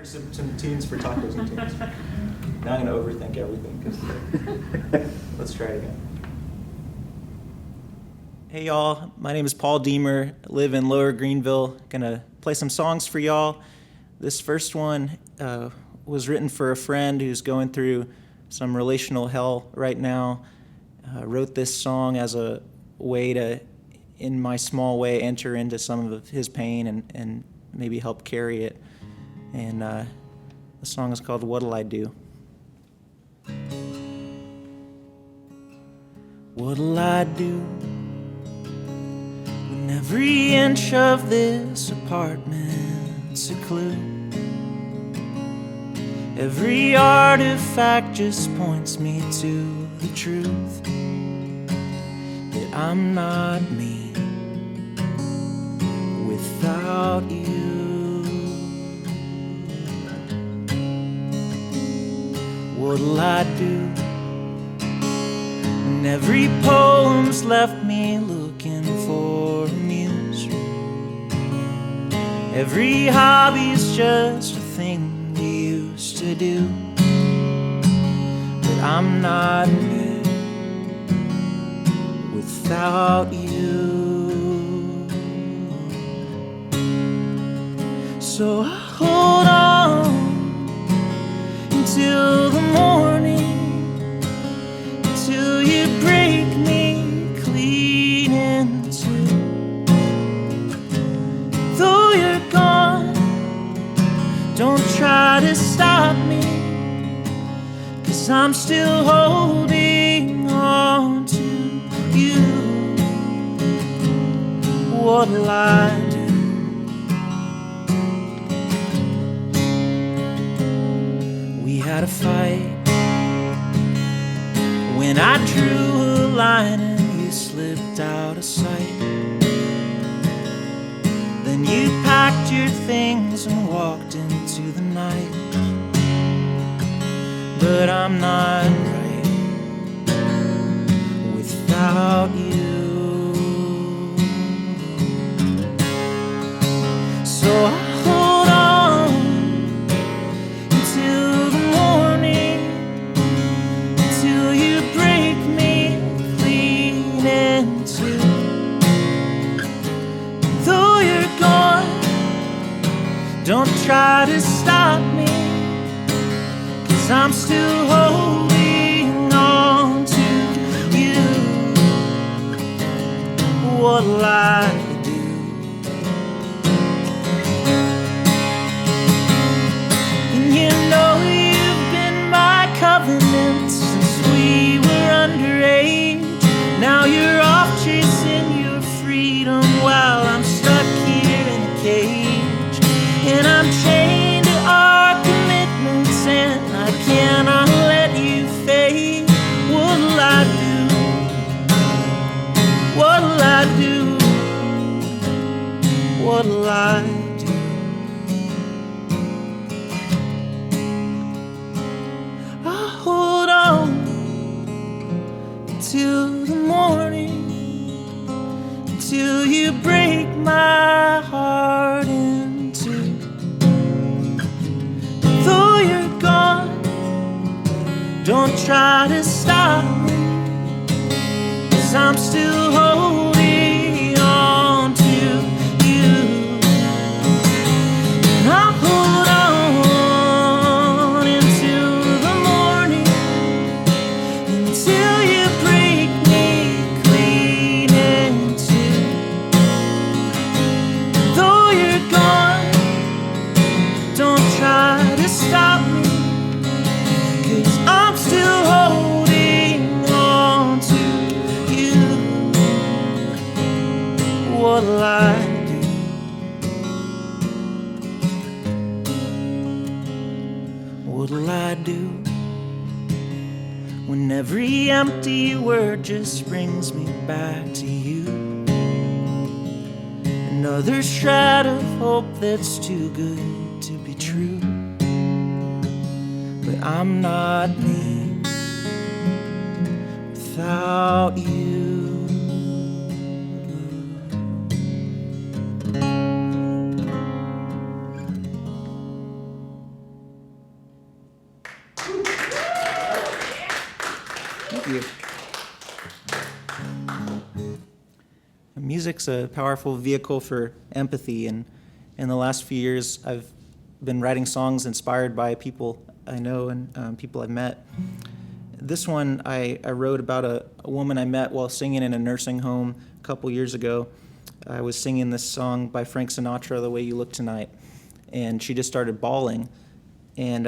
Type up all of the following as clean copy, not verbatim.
Some tunes for tacos and tunes. Now I'm going to overthink everything. Let's try it again. Hey y'all, my name is Paul Demer. I live in Lower Greenville. Gonna play some songs for y'all. This first one was written for a friend who's going through some relational hell right now. Wrote this song as a way to, in my small way, enter into some of his pain and maybe help carry it. And the song is called What'll I Do? What'll I do when every inch of this apartment's a clue? Every artifact just points me to the truth that I'm not me without you. What'll I do when every poem's left me looking for a muse? Every hobby's just a thing we used to do, but I'm not me without you. So I hold on until the morning, till you break me clean in two. Though you're gone, don't try to stop me, 'cause I'm still holding on to you. What'll I do? We had a fight when I drew a line and you slipped out of sight. Then you packed your things and walked into the night. But I'm not right without you. So I hold on until the morning, until you break me clean in two. Though you're gone, don't try to stop me, 'cause I'm still holding on to you. What'll I do? And you know you've been my covenant since we were underage. Now you're off chasing your freedom while I'm stuck here in a cage. And I'm chained to our commitments and I cannot let you fade. What'll I do? What'll I do? What'll I do? I hold on till the morning, till you break my heart in two. Though you're gone, don't try to stop me, 'cause I'm still holding on to you. And I'll hold on until the morning, until you break me clean in two. Though you're gone, don't try to stop me, 'cause I'm still holding on to you. What'll I do? What'll I do when every empty word just brings me back to you? Another shred of hope that's too good to be true. But I'm not me without you. Thank you. Music's a powerful vehicle for empathy, and in the last few years, I've been writing songs inspired by people I know and people I've met. This one I wrote about a woman I met while singing in a nursing home a couple years ago. I was singing this song by Frank Sinatra, "The Way You Look Tonight," and she just started bawling. And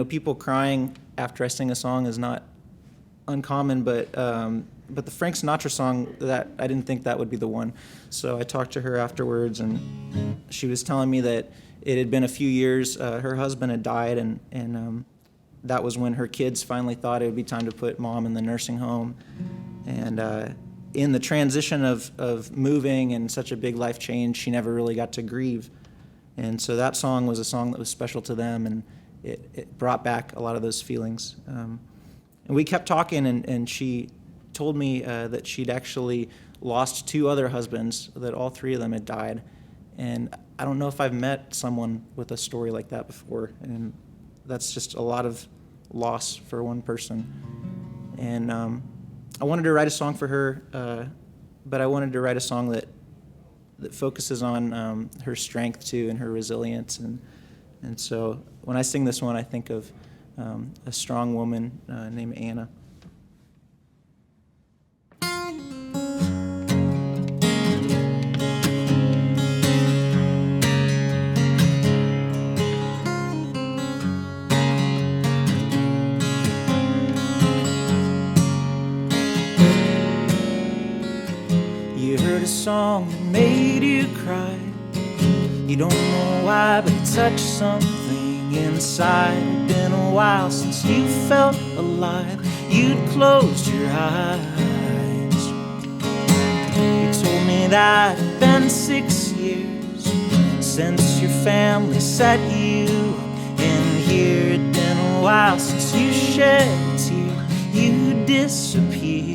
people crying after I sing a song is not uncommon, but the Frank Sinatra song, that I didn't think that would be the one. So I talked to her afterwards, and she was telling me that it had been a few years. Her husband had died, and that was when her kids finally thought it would be time to put mom in the nursing home. And in the transition of moving and such a big life change, she never really got to grieve. And so that song was a song that was special to them, and it brought back a lot of those feelings. And we kept talking, and she told me that she'd actually lost 2 other husbands, that all 3 of them had died. And I don't know if I've met someone with a story like that before, and that's just a lot of loss for one person. And I wanted to write a song for her, but I wanted to write a song that focuses on her strength too, and her resilience. And so when I sing this one, I think of a strong woman named Anna. You heard a song that made you cry. You don't know why, but it touched something inside. It'd been a while since you felt alive. You'd closed your eyes. You told me that it'd been 6 years since your family set you up in here. It'd been a while since you shed a tear. You disappeared.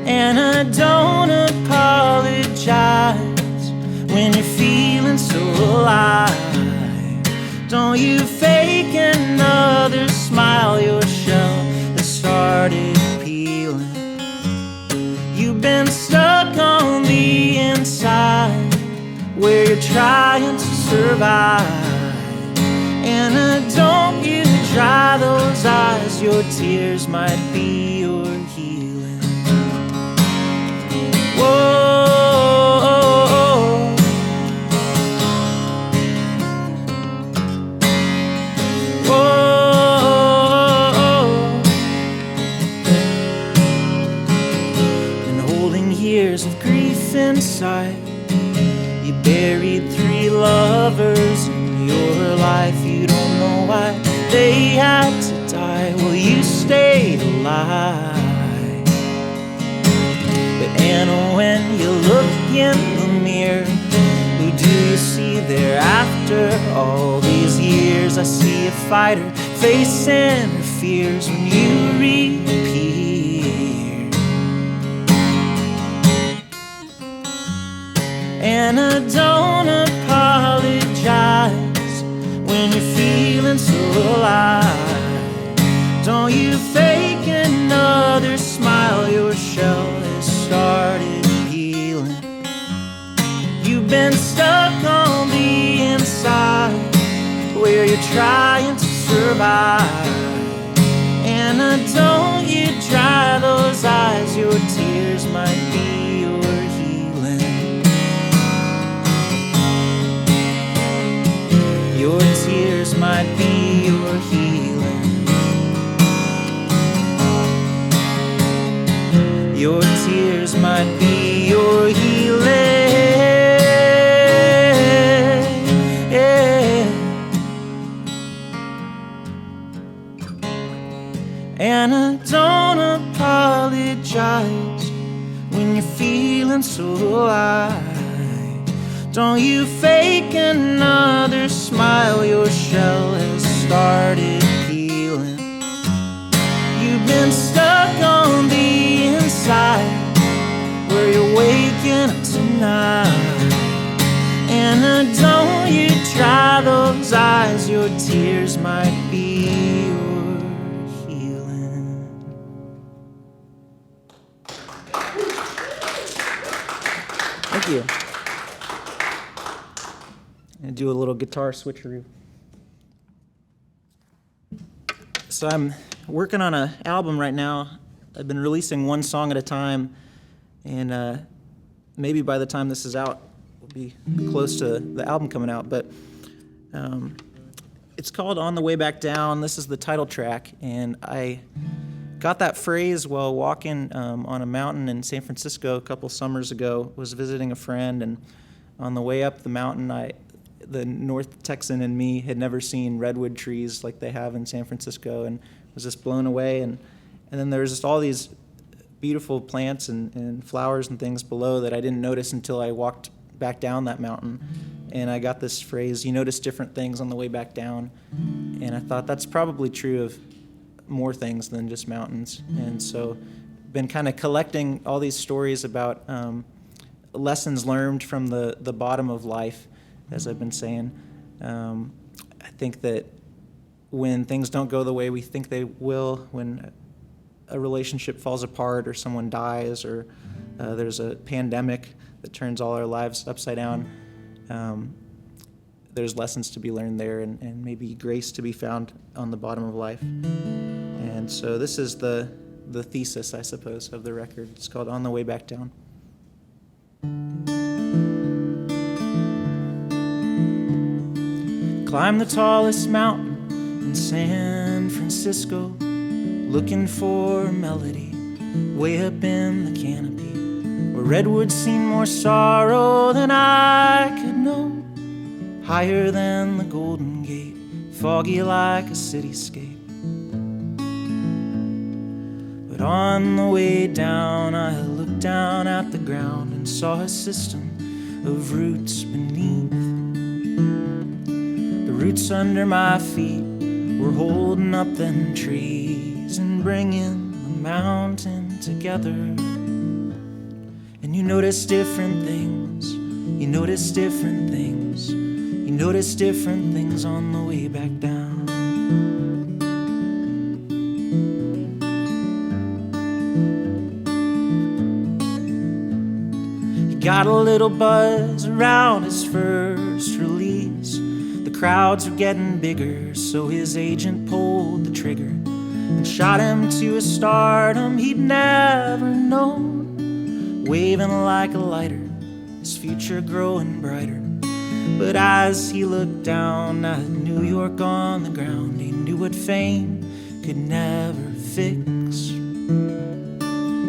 And I don't apologize when you're feeling so alive. Don't you fake another smile, your shell has started peeling. You've been stuck on the inside where you're trying to survive. And don't you dry those eyes, your tears might be your healing. Whoa, whoa. Been holding years of grief inside. You buried 3 lovers in your life. You don't know why they had to die. Well, you stayed alive. And when you look in the mirror, who do you see there after all these years? I see a fighter facing her fears when you reappear. And I don't apologize when you're feeling so alive. Don't you fake another smile, your shell started healing. You've been stuck on the inside where you're trying to survive. And don't you dry those eyes, your tears might be your healing. Your tears might be your healing. Your tears might be your healing. And I don't apologize when you're feeling so alive. Don't you fake another smile, your shell has started healing. You've been stuck on the inside where you're waking up tonight. And don't you your tears might be your healing. Thank you. I'm gonna do a little guitar switcheroo. So I'm working on an album right now. I've been releasing one song at a time, and maybe by the time this is out, we'll be close to the album coming out. But it's called On the Way Back Down. This is the title track, and I got that phrase while walking on a mountain in San Francisco a couple summers ago. Was visiting a friend, and on the way up the mountain, the North Texan in me had never seen redwood trees like they have in San Francisco, and was just blown away. And then there's just all these beautiful plants and flowers and things below that I didn't notice until I walked back down that mountain. And I got this phrase, you notice different things on the way back down. And I thought that's probably true of more things than just mountains. And so been kind of collecting all these stories about lessons learned from the bottom of life, as I've been saying. I think that when things don't go the way we think they will, when a relationship falls apart or someone dies or there's a pandemic that turns all our lives upside down, there's lessons to be learned there and maybe grace to be found on the bottom of life. And so this is the thesis, I suppose, of the record. It's called On the Way Back Down. Climb the tallest mountain in San Francisco, looking for a melody way up in the canopy, where redwoods seen more sorrow than I could know. Higher than the Golden Gate, foggy like a cityscape. But on the way down, I looked down at the ground and saw a system of roots beneath. The roots under my feet were holding up them trees and bringing the mountain together. And you notice different things, you notice different things, you notice different things on the way back down. He got a little buzz around his first release. The crowds were getting bigger, so his agent pulled the trigger and shot him to a stardom he'd never known, waving like a lighter, his future growing brighter. But as he looked down at New York on the ground, he knew what fame could never fix.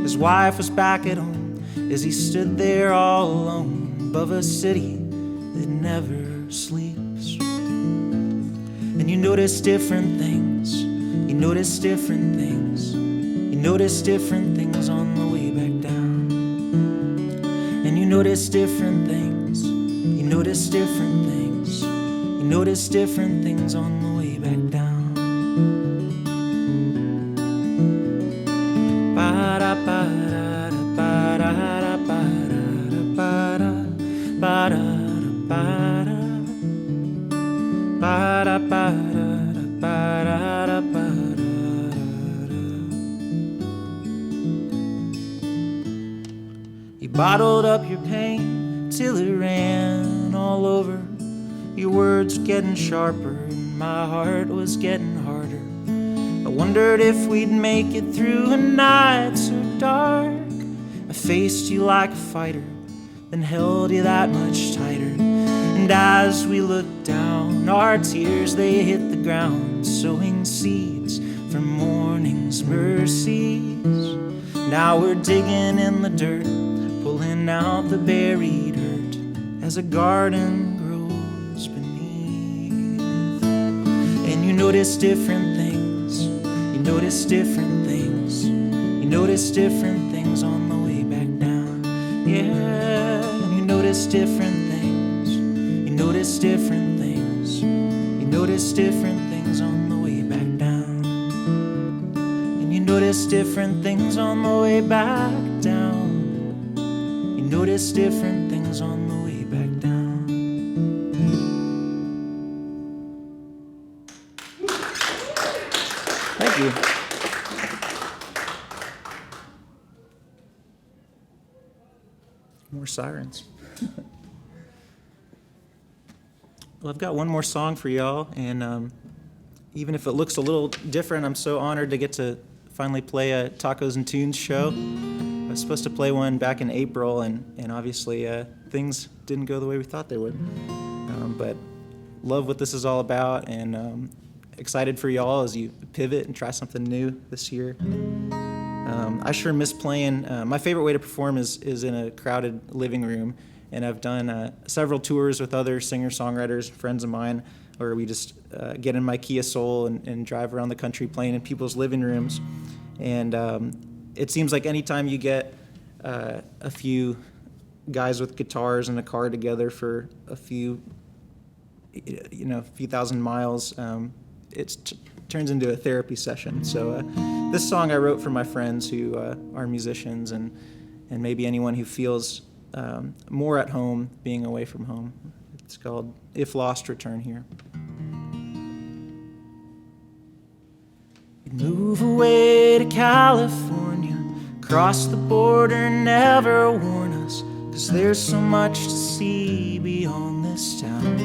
His wife was back at home as he stood there all alone above a city that never sleeps. And you notice different things, you notice different things, you notice different things on the way back down. And you notice different things, you notice different things, you notice different things on the way back down. You bottled up your pain till it ran all over. Your words were getting sharper and my heart was getting harder. I wondered if we'd make it through a night so dark. I faced you like a fighter, then held you that much tighter. And as we looked down, our tears, they hit the ground, sowing seeds for morning's mercies. Now we're digging in the dirt, pulling out the buried hurt as a garden grows beneath. And you notice different things, you notice different things, you notice different things on the way back down. Yeah, and you notice different things, you notice different things, you notice different things on the way back down. And you notice different things on the way back down. You notice different things on the way back down. you. More sirens. Well, I've got one more song for y'all, and even if it looks a little different, I'm so honored to get to finally play a Tacos and Tunes show. I was supposed to play one back in April, and obviously things didn't go the way we thought they would. But love what this is all about, and excited for y'all as you pivot and try something new this year. I sure miss playing. My favorite way to perform is in a crowded living room, and I've done several tours with other singer-songwriters, friends of mine, where we just get in my Kia Soul and drive around the country playing in people's living rooms. And it seems like anytime you get a few guys with guitars in a car together for a few thousand miles, it turns into a therapy session. So this song I wrote for my friends who are musicians, and maybe anyone who feels more at home being away from home. It's called If Lost, Return Here. Move away to California, cross the border, never warn us, 'cause there's so much to see beyond this town.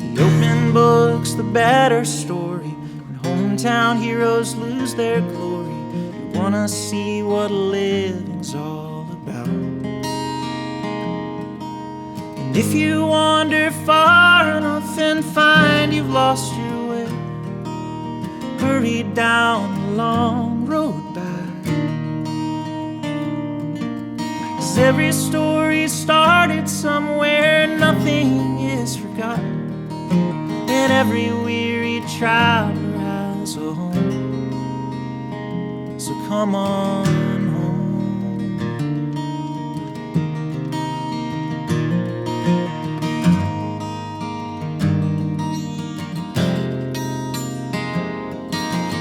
The open book's the better story, when hometown heroes lose their glory. You wanna see what living's all about. And if you wander far enough and find you've lost your way, hurry down the long road back. 'Cause every story started somewhere, nothing is forgotten, and every weary traveler has a home. So come on home.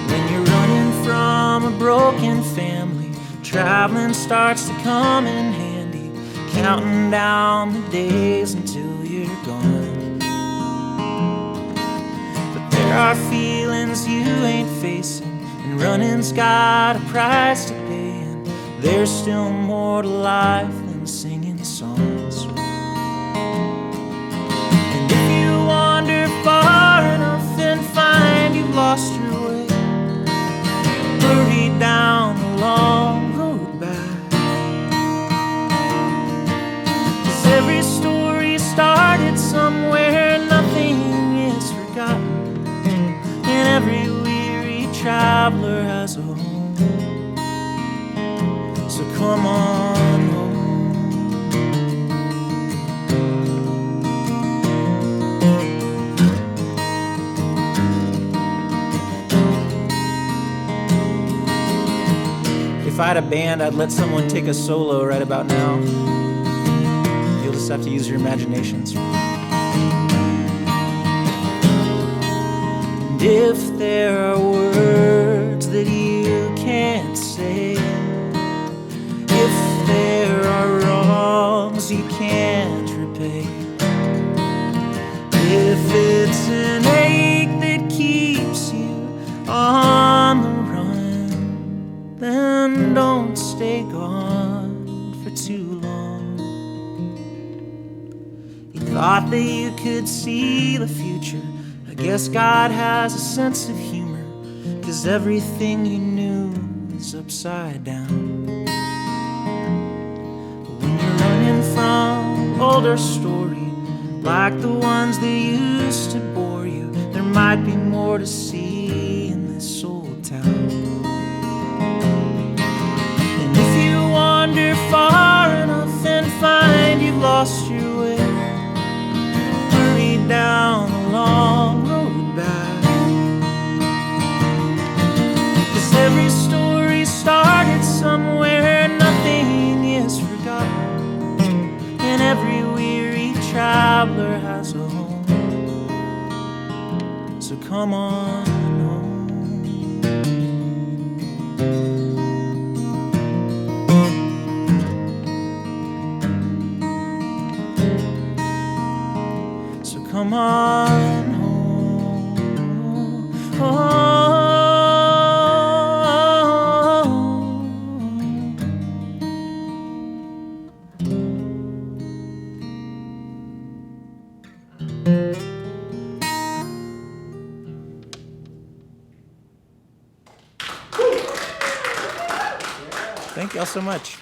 When you're running from a broken family, traveling starts to come in handy, counting down the days until you're gone. There are feelings you ain't facing, and running's got a price to pay, and there's still more to life than singing songs. And if you wander far enough and find you've lost your way, hurry down the long road back. 'Cause every story started somewhere, nothing is forgotten, and every weary traveler has a home. So come on home. If I had a band, I'd let someone take a solo right about now. You'll just have to use your imaginations. If there are words that you can't say, if there are wrongs you can't repay, if it's an ache that keeps you on the run, then don't stay gone for too long. You thought that you could see the future. I guess God has a sense of humor, 'cause everything you knew is upside down. But when you're running from older story, like the ones that used to bore you, there might be more to see in this old town. And if you wander far enough and find you've lost your way, hurry down the long road back. 'Cause every story started somewhere, nothing is forgotten, and every weary traveler has a home. So come on home. So come on home. Oh, Thank y'all so much.